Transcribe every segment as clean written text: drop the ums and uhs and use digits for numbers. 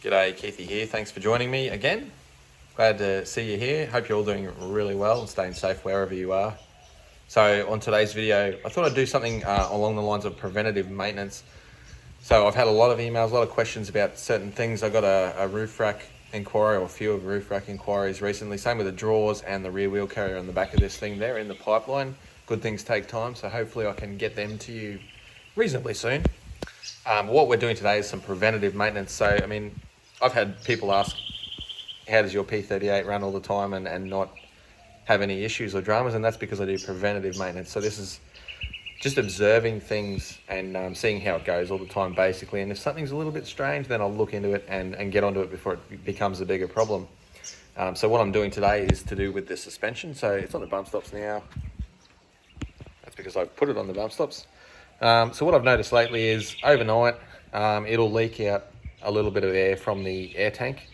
G'day, Keithy here. Thanks for joining me again. Glad to see you here. Hope you're all doing really well and staying safe wherever you are. So on today's video, I thought I'd do something along the lines of preventative maintenance. So I've had a lot of emails, a lot of questions about certain things. I got a roof rack inquiry, or a few of roof rack inquiries recently. Same with the drawers and the rear wheel carrier on the back of this thing there in the pipeline. Good things take time, so hopefully I can get them to you reasonably soon. What we're doing today is some preventative maintenance. So, I mean, I've had people ask, how does your P38 run all the time and not have any issues or dramas? And that's because I do preventative maintenance. So this is just observing things and seeing how it goes all the time, basically. And if something's a little bit strange, then I'll look into it and get onto it before it becomes a bigger problem. So what I'm doing today is to do with the suspension. So it's on the bump stops now. That's because I've put it on the bump stops. So what I've noticed lately is overnight, it'll leak out a little bit of air from the air tank.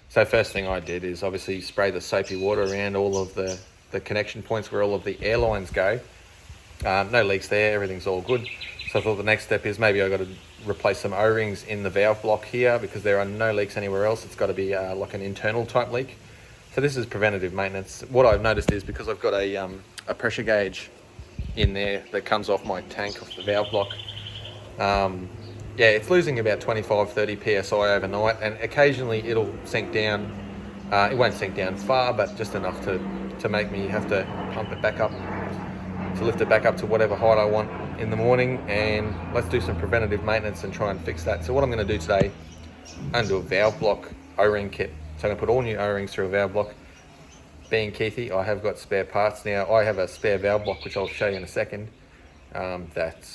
So first thing I did is obviously spray the soapy water around all of the connection points where all of the air lines go. No leaks there, everything's all good. So I thought the next step is maybe I've got to replace some O-rings in the valve block here because there are no leaks anywhere else. It's got to be like an internal type leak. So this is preventative maintenance. What I've noticed is because I've got a pressure gauge in there that comes off my tank, off the valve block, yeah, it's losing about 25-30 psi overnight, and occasionally it'll sink down. It won't sink down far, but just enough to make me have to pump it back up, to lift it back up to whatever height I want in the morning. And let's do some preventative maintenance and try and fix that. So what I'm going to do today, I'm going to do a valve block O-ring kit. So I'm going to put all new O-rings through a valve block. Being Keithy, I have got spare parts now. I have a spare valve block, which I'll show you in a second, that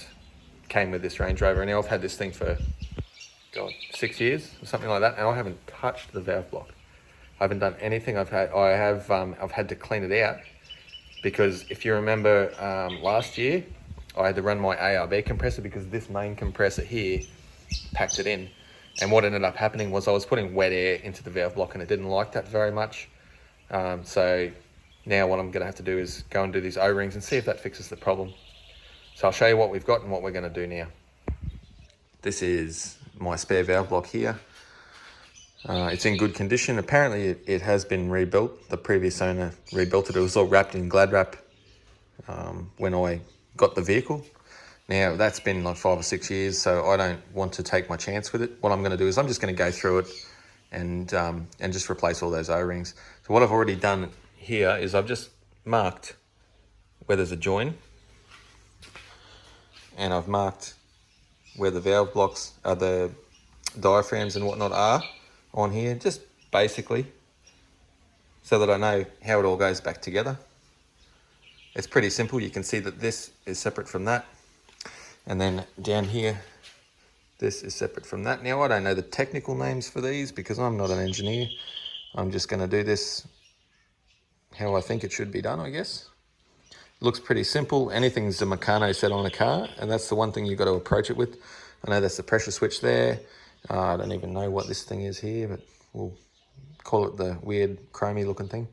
came with this Range Rover. And now I've had this thing for, God, 6 years or something like that, and I haven't touched the valve block. I haven't done anything. I've had to clean it out because if you remember last year, I had to run my ARB compressor because this main compressor here packed it in. And what ended up happening was I was putting wet air into the valve block and it didn't like that very much. So now what I'm going to have to do is go and do these O-rings and see if that fixes the problem. So I'll show you what we've got and what we're going to do now. This is my spare valve block here. It's in good condition. Apparently it has been rebuilt. The previous owner rebuilt it. It was all wrapped in Glad wrap when I got the vehicle. Now that's been like 5 or 6 years, so I don't want to take my chance with it. What I'm going to do is I'm just going to go through it and just replace all those O-rings. So what I've already done here is I've just marked where there's a join, and I've marked where the valve blocks are, the diaphragms and whatnot are on here, just basically so that I know how it all goes back together. It's pretty simple. You can see that this is separate from that, and then down here this is separate from that. Now I don't know the technical names for these because I'm not an engineer. I'm just going to do this how I think it should be done, I guess. It looks pretty simple. Anything's a Meccano set on a car, and that's the one thing you've got to approach it with. I know that's the pressure switch there. I don't even know what this thing is here, but we'll call it the weird chromey looking thing.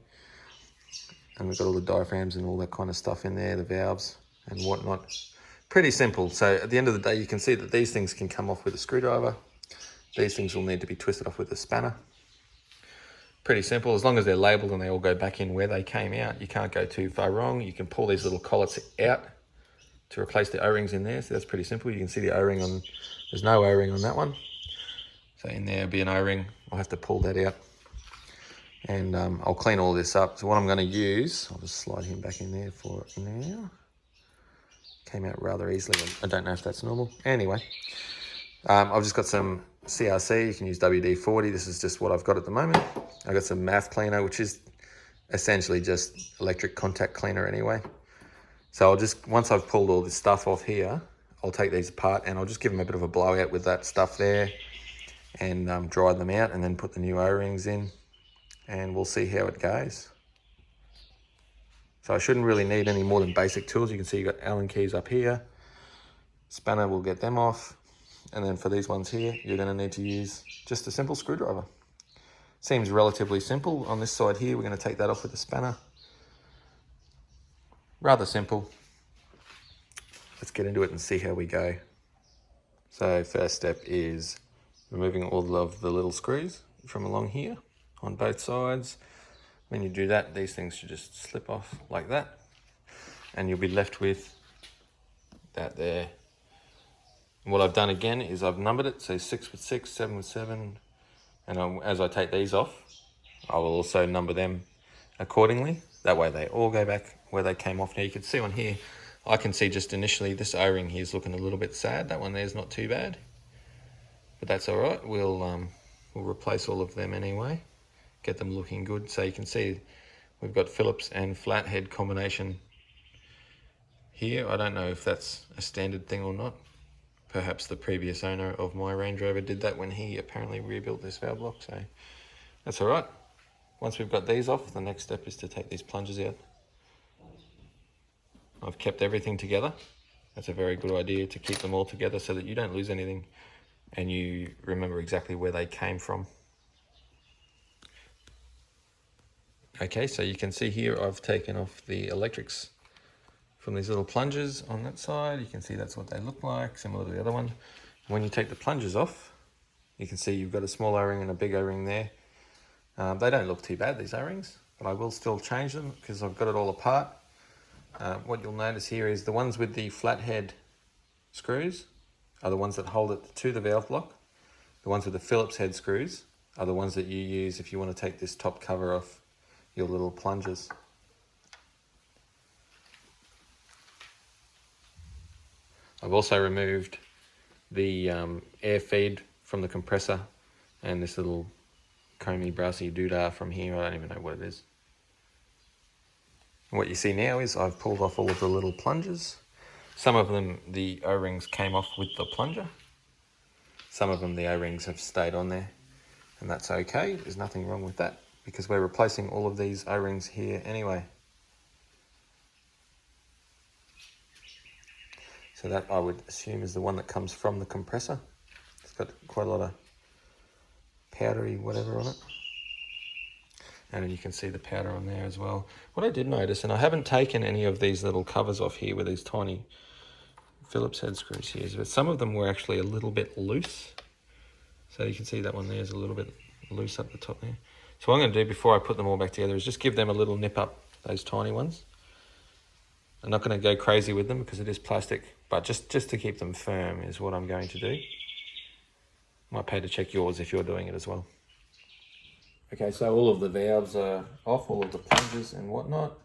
And we've got all the diaphragms and all that kind of stuff in there, the valves and whatnot. Pretty simple. So at the end of the day, you can see that these things can come off with a screwdriver. These things will need to be twisted off with a spanner. Pretty simple. As long as they're labelled and they all go back in where they came out, you can't go too far wrong. You can pull these little collets out to replace the O-rings in there. So that's pretty simple. You can see the O-ring on, there's no O-ring on that one. So in there will be an O-ring. I'll have to pull that out. And I'll clean all this up. So what I'm going to use, I'll just slide him back in there for now. Came out rather easily. I don't know if that's normal. Anyway, I've just got some CRC. You can use WD-40. This is just what I've got at the moment. I've got some MAF cleaner, which is essentially just electric contact cleaner anyway. So I'll just, once I've pulled all this stuff off here, I'll take these apart and I'll just give them a bit of a blowout with that stuff there and dry them out, and then put the new O-rings in, and we'll see how it goes. So I shouldn't really need any more than basic tools. You can see you've got Allen keys up here. Spanner will get them off. And then for these ones here, you're going to need to use just a simple screwdriver. Seems relatively simple. On this side here, we're going to take that off with a spanner. Rather simple. Let's get into it and see how we go. So first step is removing all of the little screws from along here on both sides. When you do that, these things should just slip off like that, and you'll be left with that there. And what I've done again is I've numbered it, so 6 with 6, 7 with 7, and as I take these off, I will also number them accordingly. That way they all go back where they came off. Now you can see on here, I can see just initially this O-ring here is looking a little bit sad. That one there's not too bad, but that's all right. We'll replace all of them anyway, get them looking good. So you can see we've got Phillips and flathead combination here. I don't know if that's a standard thing or not. Perhaps the previous owner of my Range Rover did that when he apparently rebuilt this valve block, so that's all right. Once we've got these off, the next step is to take these plungers out. I've kept everything together. That's a very good idea, to keep them all together so that you don't lose anything and you remember exactly where they came from. Okay, so you can see here I've taken off the electrics from these little plungers on that side. You can see that's what they look like, similar to the other one. When you take the plungers off, you can see you've got a small O-ring and a big O-ring there. They don't look too bad, these O-rings, but I will still change them because I've got it all apart. What you'll notice here is the ones with the flathead screws are the ones that hold it to the valve block. The ones with the Phillips head screws are the ones that you use if you want to take this top cover off your little plungers. I've also removed the air feed from the compressor and this little comey brassy doodah from here. I don't even know what it is. And what you see now is I've pulled off all of the little plungers. Some of them, the O-rings came off with the plunger. Some of them, the O-rings have stayed on there, and that's okay. There's nothing wrong with that because we're replacing all of these O-rings here anyway. So that I would assume is the one that comes from the compressor. It's got quite a lot of powdery whatever on it. And you can see the powder on there as well. What I did notice, and I haven't taken any of these little covers off here with these tiny Phillips head screws here, but some of them were actually a little bit loose. So you can see that one there is a little bit loose up the top there. So what I'm going to do before I put them all back together is just give them a little nip up, those tiny ones. I'm not going to go crazy with them because it is plastic, but just to keep them firm is what I'm going to do. Might pay to check yours if you're doing it as well. Okay, so all of the valves are off, all of the plungers and whatnot.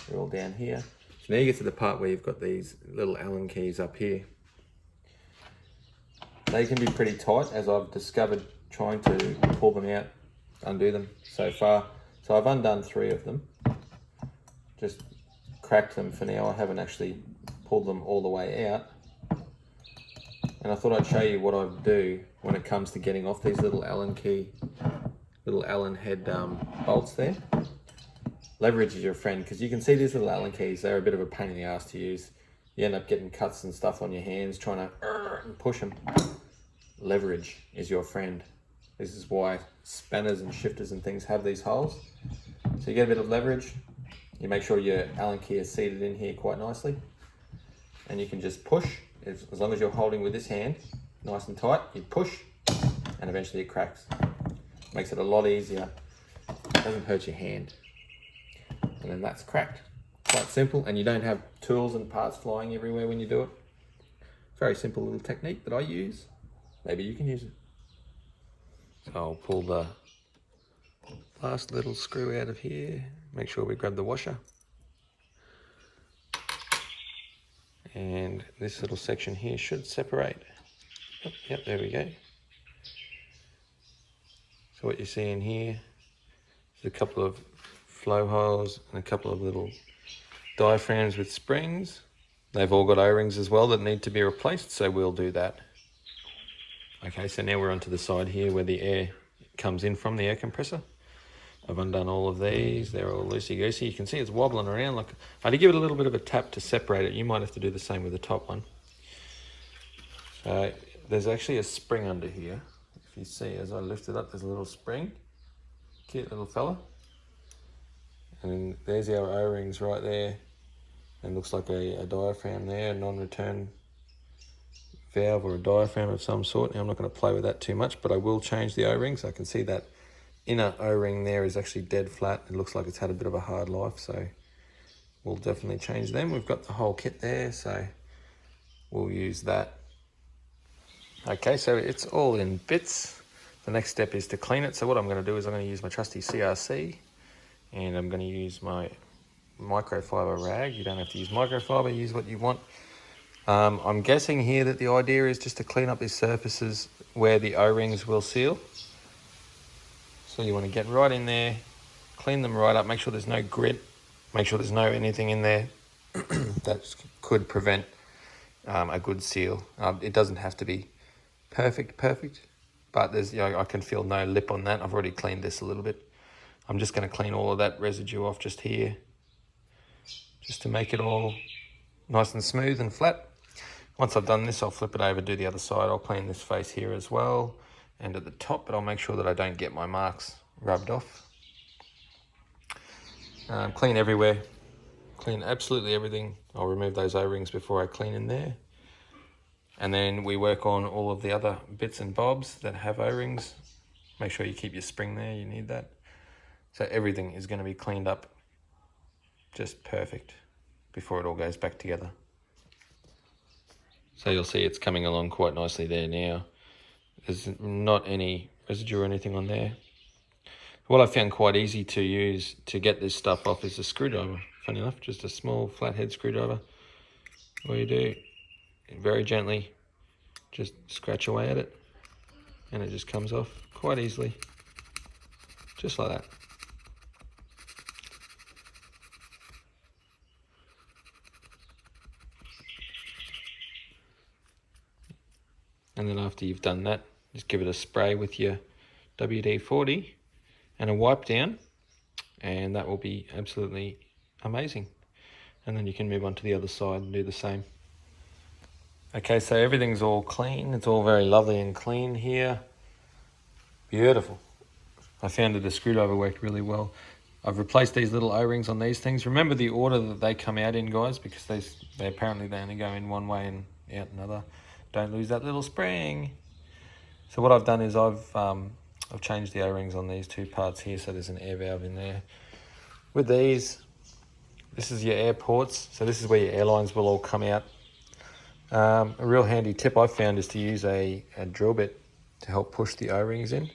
They're all down here. So now you get to the part where you've got these little Allen keys up here. They can be pretty tight, as I've discovered trying to pull them out, undo them so far. So I've undone 3 of them. Just cracked them for now. I haven't actually pulled them all the way out. And I thought I'd show you what I do when it comes to getting off these little Allen head bolts there. Leverage is your friend, because you can see these little Allen keys, they're a bit of a pain in the ass to use. You end up getting cuts and stuff on your hands trying to push them. Leverage is your friend. This is why spanners and shifters and things have these holes. So you get a bit of leverage, you make sure your Allen key is seated in here quite nicely, and you can just push. As long as you're holding with this hand nice and tight, you push and eventually it cracks. Makes it a lot easier, doesn't hurt your hand, and then that's cracked. Quite simple, and you don't have tools and parts flying everywhere when you do it. Very simple little technique that I use. Maybe you can use it. So I'll pull the last little screw out of here, make sure we grab the washer. And this little section here should separate. Yep, there we go. So what you see in here is a couple of flow holes and a couple of little diaphragms with springs. They've all got O-rings as well that need to be replaced, so we'll do that. Okay, so now we're onto the side here where the air comes in from the air compressor. I've undone all of these. They're all loosey-goosey. You can see it's wobbling around. Like, I had to give it a little bit of a tap to separate it. You might have to do the same with the top one. So there's actually a spring under here. If you see, as I lift it up, there's a little spring. Cute little fella. And there's our O-rings right there. And looks like a diaphragm there, a non-return valve or a diaphragm of some sort. Now I'm not going to play with that too much, but I will change the O-rings. I can see that inner O-ring there is actually dead flat. It looks like it's had a bit of a hard life, so we'll definitely change them. We've got the whole kit there, so we'll use that. Okay, so it's all in bits. The next step is to clean it. So what I'm going to do is I'm going to use my trusty CRC, and I'm going to use my microfiber rag. You don't have to use microfiber, use what you want. I'm guessing here that the idea is just to clean up these surfaces where the O-rings will seal. So you want to get right in there, clean them right up, make sure there's no grit, make sure there's no anything in there that could prevent a good seal. It doesn't have to be perfect, but there's, you know, I can feel no lip on that. I've already cleaned this a little bit. I'm just going to clean all of that residue off just here, just to make it all nice and smooth and flat. Once I've done this, I'll flip it over, do the other side. I'll clean this face here as well and at the top, but I'll make sure that I don't get my marks rubbed off. Clean everywhere, clean absolutely everything. I'll remove those O-rings before I clean in there. And then we work on all of the other bits and bobs that have O-rings. Make sure you keep your spring there, you need that. So everything is going to be cleaned up just perfect before it all goes back together. So you'll see it's coming along quite nicely there now. There's not any residue or anything on there. What I found quite easy to use to get this stuff off is a screwdriver. Funny enough, just a small flathead screwdriver. All you do, very gently, just scratch away at it, and it just comes off quite easily, just like that. And then after you've done that, just give it a spray with your WD-40 and a wipe down, and that will be absolutely amazing. And then you can move on to the other side and do the same. Okay, so everything's all clean. It's all very lovely and clean here. Beautiful. I found that the screwdriver worked really well. I've replaced these little O-rings on these things. Remember the order that they come out in, guys, because they apparently they only go in one way and out another. Don't lose that little spring. So what I've done is I've changed the O-rings on these two parts here, so there's an air valve in there. With these, this is your air ports, so this is where your airlines will all come out. A real handy tip I've found is to use a drill bit to help push the O-rings in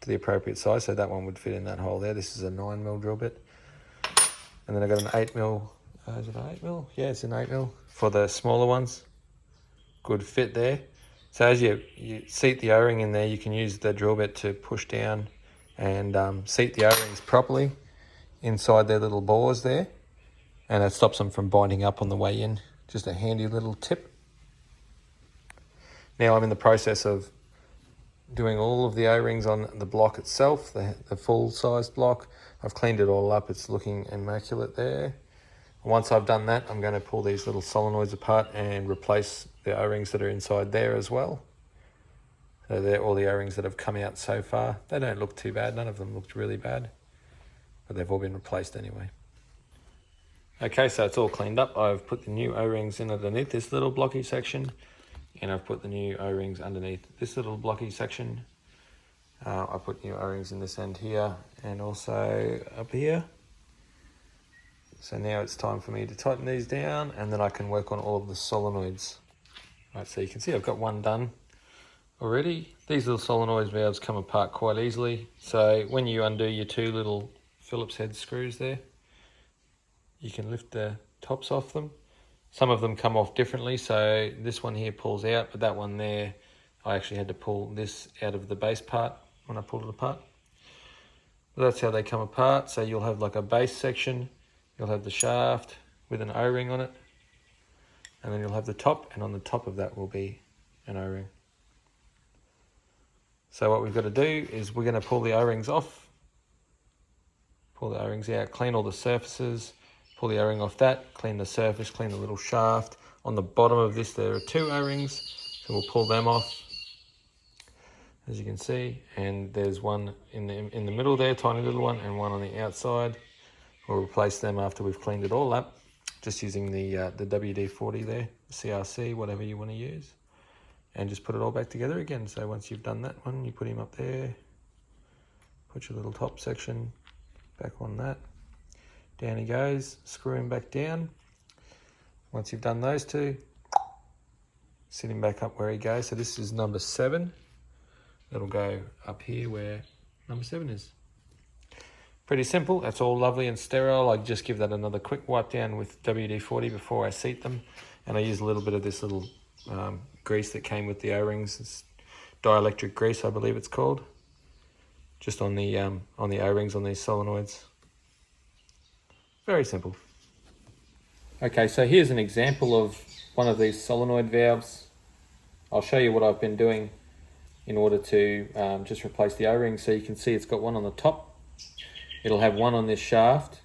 to the appropriate size. So that one would fit in that hole there. This is a 9mm drill bit. And then I've got an 8mm, is it an 8mm? Yeah, it's an 8mm for the smaller ones. Good fit there. So as you seat the O-ring in there, you can use the drill bit to push down and seat the O-rings properly inside their little bores there. And that stops them from binding up on the way in. Just a handy little tip. Now I'm in the process of doing all of the O-rings on the block itself, the full-sized block. I've cleaned it all up. It's looking immaculate there. Once I've done that, I'm going to pull these little solenoids apart and replace the O-rings that are inside there as well. So they're all the O-rings that have come out so far. They don't look too bad. None of them looked really bad, but they've all been replaced anyway. Okay, so it's all cleaned up. I've put the new O-rings in underneath this little blocky section, and I've put the new O-rings underneath this little blocky section. I put new O-rings in this end here and also up here. So now it's time for me to tighten these down, and then I can work on all of the solenoids. Right, so you can see I've got one done already. These little solenoid valves come apart quite easily. So when you undo your two little Phillips head screws there, you can lift the tops off them. Some of them come off differently, so this one here pulls out, but that one there, I actually had to pull this out of the base part when I pulled it apart. But that's how they come apart. So you'll have like a base section, you'll have the shaft with an O-ring on it, and then you'll have the top, and on the top of that will be an O-ring. So what we've got to do is we're going to pull the O-rings off, pull the O-rings out, clean all the surfaces, pull the O-ring off that, clean the surface, clean the little shaft. On the bottom of this there are two O-rings, so we'll pull them off, as you can see, and there's one in the middle there, tiny little one, and one on the outside. We'll replace them after we've cleaned it all up, just using the WD-40 there, CRC, whatever you want to use. and just put it all back together again. So once you've done that one, you put him up there, put your little top section back on that, down he goes, screw him back down. Once you've done those two, sit him back up where he goes. So this is number 7. That'll go up here where number 7 is. Pretty simple. That's all lovely and sterile. I just give that another quick wipe down with WD-40 before I seat them, and I use a little bit of this little grease that came with the O-rings. It's dielectric grease, I believe it's called, just on the O-rings on these solenoids. Very simple. Okay, so here's an example of one of these solenoid valves. I'll show you what I've been doing in order to just replace the O-ring. So you can see it's got one on the top. It'll have one on this shaft,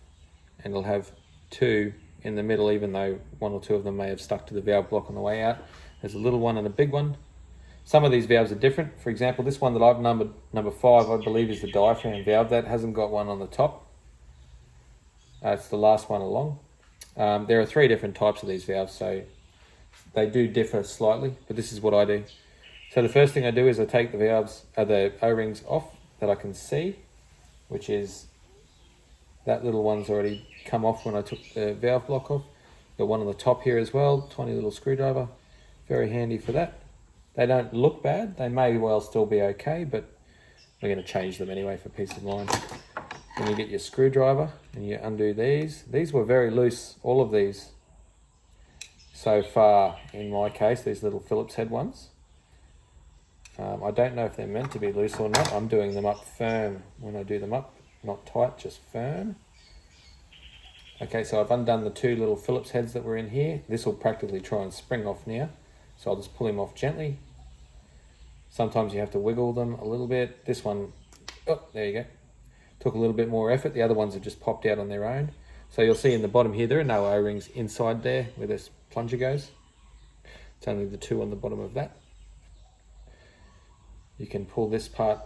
and it'll have 2 in the middle, even though 1 or 2 of them may have stuck to the valve block on the way out. There's a little one and a big one. Some of these valves are different. For example, this one that I've numbered, number 5, I believe is the diaphragm valve. That hasn't got one on the top. It's the last one along. There are 3 different types of these valves, so they do differ slightly, but this is what I do. So the first thing I do is I take the O-rings off that I can see, which is that little one's already come off when I took the valve block off. Got one on the top here as well, tiny little screwdriver, very handy for that. They don't look bad, they may well still be okay, but we're going to change them anyway for peace of mind. Then you get your screwdriver and you undo these. These were very loose, all of these so far in my case, these little Phillips head ones. I don't know if they're meant to be loose or not. I'm doing them up firm when I do them up, not tight, just firm. Okay, so I've undone the 2 little Phillips heads that were in here. This will practically try and spring off now, so I'll just pull him off gently. Sometimes you have to wiggle them a little bit. This one, oh, there you go. Took a little bit more effort. The other ones have just popped out on their own. So you'll see in the bottom here, there are no O-rings inside there where this plunger goes. It's only the 2 on the bottom of that. You can pull this part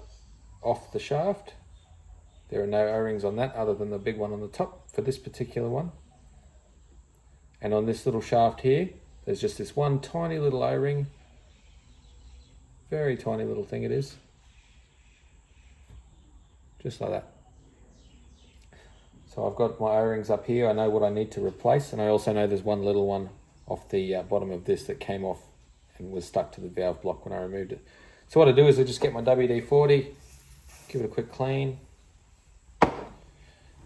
off the shaft. There are no O-rings on that other than the big one on the top for this particular one. And on this little shaft here, there's just this one tiny little O-ring. Very tiny little thing it is. Just like that. So I've got my O-rings up here. I know what I need to replace, and I also know there's one little one off the bottom of this that came off and was stuck to the valve block when I removed it. So what I do is I just get my WD-40, give it a quick clean,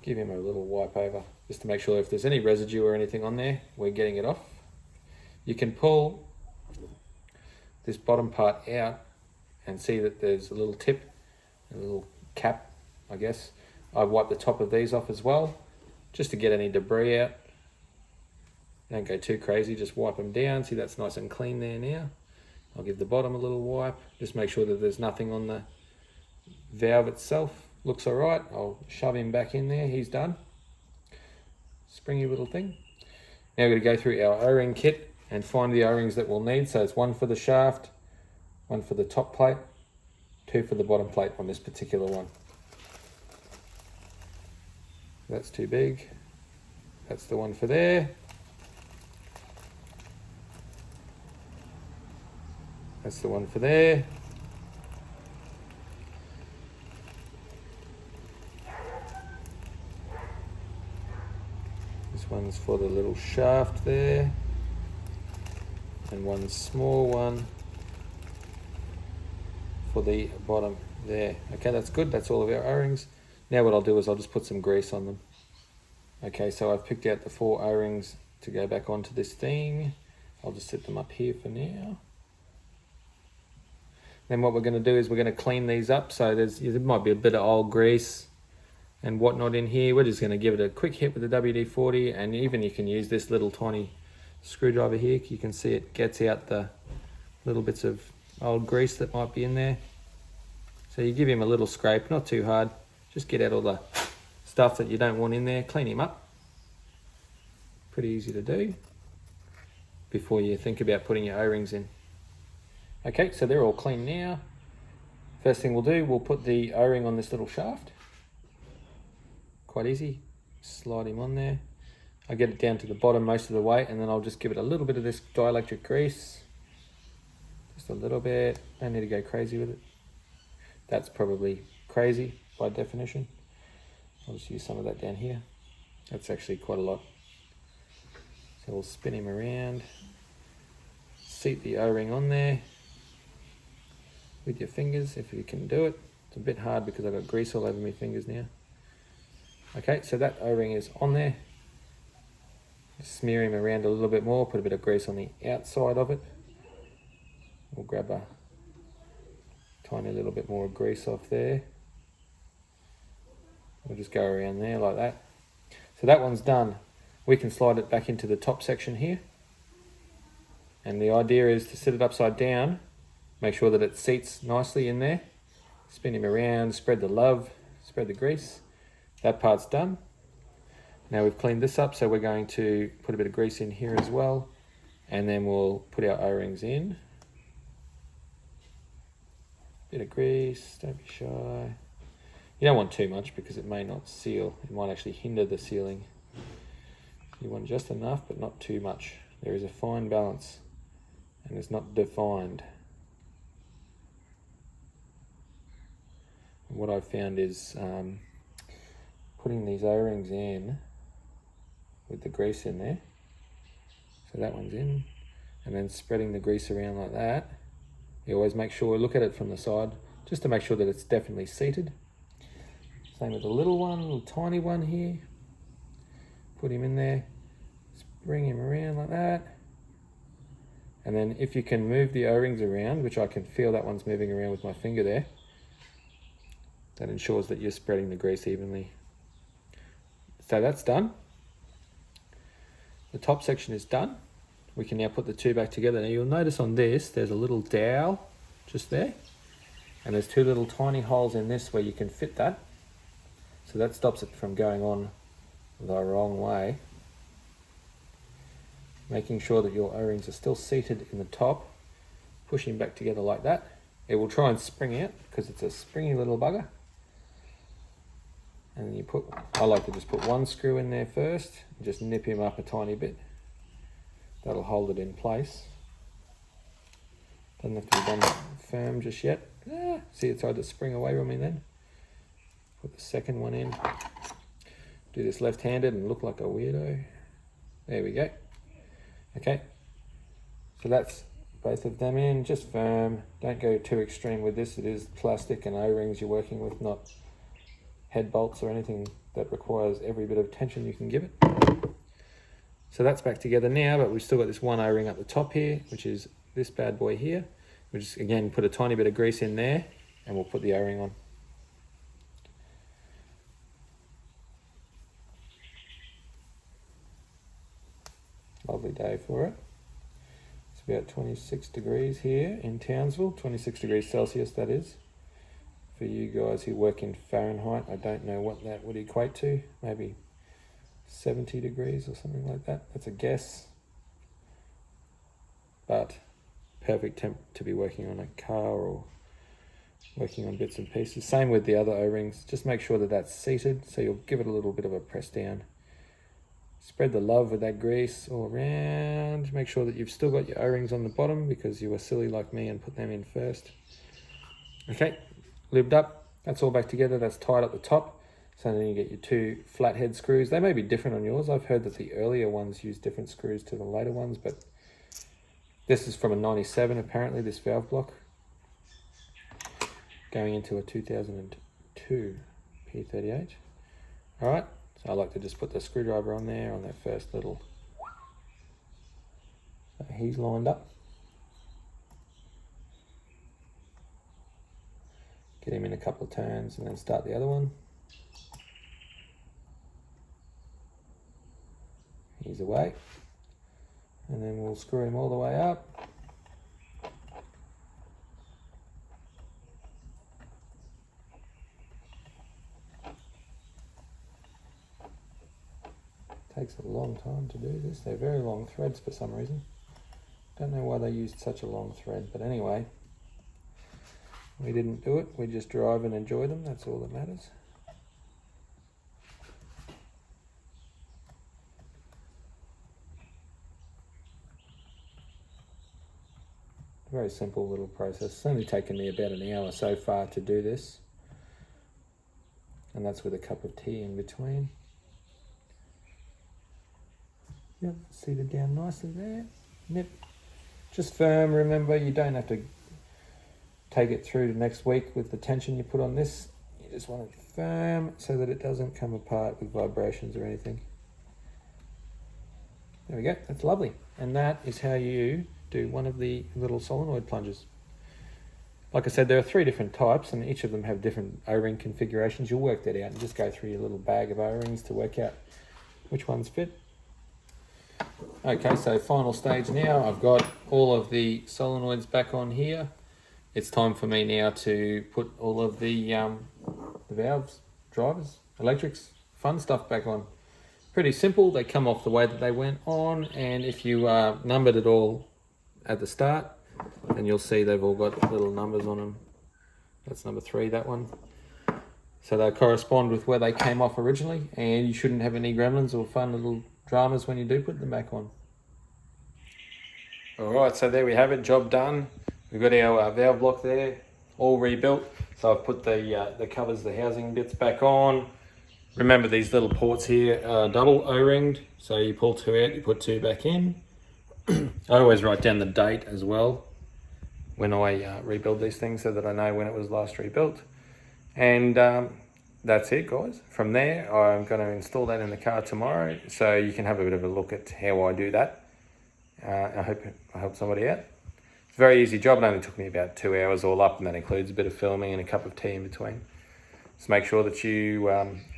give him a little wipe over, just to make sure if there's any residue or anything on there, we're getting it off. You can pull this bottom part out and see that there's a little tip, a little cap, I guess. I wipe the top of these off as well, just to get any debris out. Don't go too crazy, just wipe them down. See, that's nice and clean there now. I'll give the bottom a little wipe, just make sure that there's nothing on the valve itself. Looks all right. I'll shove him back in there. He's done. Springy little thing. Now we're going to go through our O-ring kit and find the O-rings that we'll need. So it's 1 for the shaft, 1 for the top plate, 2 for the bottom plate on this particular one. That's too big. That's the one for there. That's the one for there. This one's for the little shaft there. And one small one for the bottom there. Okay, that's good. That's all of our O-rings. Now what I'll do is I'll just put some grease on them. Okay, so I've picked out the 4 O-rings to go back onto this thing. I'll just set them up here for now. Then what we're going to do is we're going to clean these up. So there might be a bit of old grease and whatnot in here. We're just going to give it a quick hit with the WD-40, and even you can use this little tiny screwdriver here. You can see it gets out the little bits of old grease that might be in there. So you give him a little scrape, not too hard. Just get out all the stuff that you don't want in there. Clean him up. Pretty easy to do before you think about putting your O-rings in. Okay, so they're all clean now. First thing we'll do, we'll put the O-ring on this little shaft. Quite easy. Slide him on there. I get it down to the bottom most of the way, and then I'll just give it a little bit of this dielectric grease. Just Just a little bit. Don't need to go crazy with it. That's probably crazy by definition. I'll just use some of that down here. That's actually quite a lot. So we'll spin him around. Seat the O-ring on there with your fingers if you can do it. It's a bit hard because I've got grease all over my fingers now. Okay, so that O-ring is on there. Smear him around a little bit more, put a bit of grease on the outside of it. We'll grab a tiny little bit more grease off there. We'll just go around there like that. So that one's done. We can slide it back into the top section here. And the idea is to sit it upside down, make sure that it seats nicely in there. Spin him around, spread the love, spread the grease. That part's done. Now we've cleaned this up, so we're going to put a bit of grease in here as well, and then we'll put our O-rings in. Bit of grease, don't be shy. You don't want too much because it may not seal. It might actually hinder the sealing. You want just enough, but not too much. There is a fine balance, and it's not defined. And what I've found is putting these O-rings in with the grease in there. So that one's in, and then spreading the grease around like that. You always make sure, look at it from the side, just to make sure that it's definitely seated. Same with the little one, little tiny one here. Put him in there, bring him around like that. And then if you can move the O-rings around, which I can feel that one's moving around with my finger there, that ensures that you're spreading the grease evenly. So that's done. The top section is done. We can now put the two back together. Now you'll notice on this, there's a little dowel just there. And there's two little tiny holes in this where you can fit that. So that stops it from going on the wrong way. Making sure that your O-rings are still seated in the top. Push him back together like that. It will try and spring out because it's a springy little bugger. And then you put, I like to just put one screw in there first, and just nip him up a tiny bit. That'll hold it in place. Doesn't have to be done firm just yet. See, it tried to spring away from me then. Put the second one in. Do this left-handed and look like a weirdo. There we go. Okay, so that's both of them in, just firm. Don't go too extreme with this. It is plastic and O-rings you're working with, not head bolts or anything that requires every bit of tension you can give it. So that's back together now, but we've still got this one O-ring up the top here, which is this bad boy here. We'll just, again, put a tiny bit of grease in there, and we'll put the O-ring on. Lovely day for it. It's about 26 degrees here in Townsville, 26 degrees Celsius that is. For you guys who work in Fahrenheit, I don't know what that would equate to. Maybe 70 degrees or something like that. That's a guess. But perfect temp to be working on a car or working on bits and pieces. Same with the other O-rings. Just make sure that that's seated, so you'll give it a little bit of a press down. Spread the love with that grease all around. Make sure that you've still got your O-rings on the bottom because you were silly like me and put them in first. Okay, lubed up. That's all back together. That's tied up the top. So then you get your two flathead screws. They may be different on yours. I've heard that the earlier ones use different screws to the later ones, but this is from a 97 apparently, this valve block. Going into a 2002 P38. All right. So I like to just put the screwdriver on there on that first little. So he's lined up. Get him in a couple of turns and then start the other one. He's away. And then we'll screw him all the way up. Takes a long time to do this. They're very long threads for some reason. Don't know why they used such a long thread, but anyway, we didn't do it. We just drive and enjoy them. That's all that matters. very simple little process. It's only taken me about an hour so far to do this. And that's with a cup of tea in between. Yep, seated down nicely there. Nip. Just firm, remember, you don't have to take it through to next week with the tension you put on this. You just want it firm so that it doesn't come apart with vibrations or anything. There we go, that's lovely. And that is how you do one of the little solenoid plungers. Like I said, there are 3 different types and each of them have different O-ring configurations. You'll work that out and just go through your little bag of O-rings to work out which ones fit. Okay, so final stage now. I've got all of the solenoids back on here. It's time for me now to put all of the valves, drivers, electrics, fun stuff back on. Pretty simple. They come off the way that they went on, and if you numbered it all at the start, then you'll see they've all got little numbers on them. That's number 3, that one. So they correspond with where they came off originally, and you shouldn't have any gremlins or fun little dramas when you do put them back on. All right, so there we have it, job done. We've got our valve block there, all rebuilt. So I've put the covers, the housing bits back on. Remember these little ports here are double O-ringed, so you pull 2 out, you put 2 back in. I always write down the date as well when I rebuild these things so that I know when it was last rebuilt. And that's it, guys. From there, I'm going to install that in the car tomorrow, so you can have a bit of a look at how I do that. I hope I help somebody out. It's a very easy job. It only took me about 2 hours all up, and that includes a bit of filming and a cup of tea in between. Just make sure that you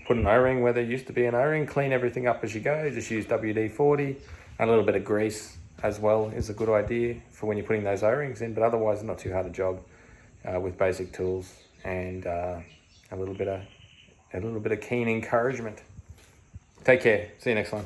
put an O-ring where there used to be an O-ring, clean everything up as you go. Just use WD-40, and a little bit of grease as well is a good idea for when you're putting those O-rings in, but otherwise not too hard a job with basic tools and a little bit of keen encouragement. Take care. See you next time.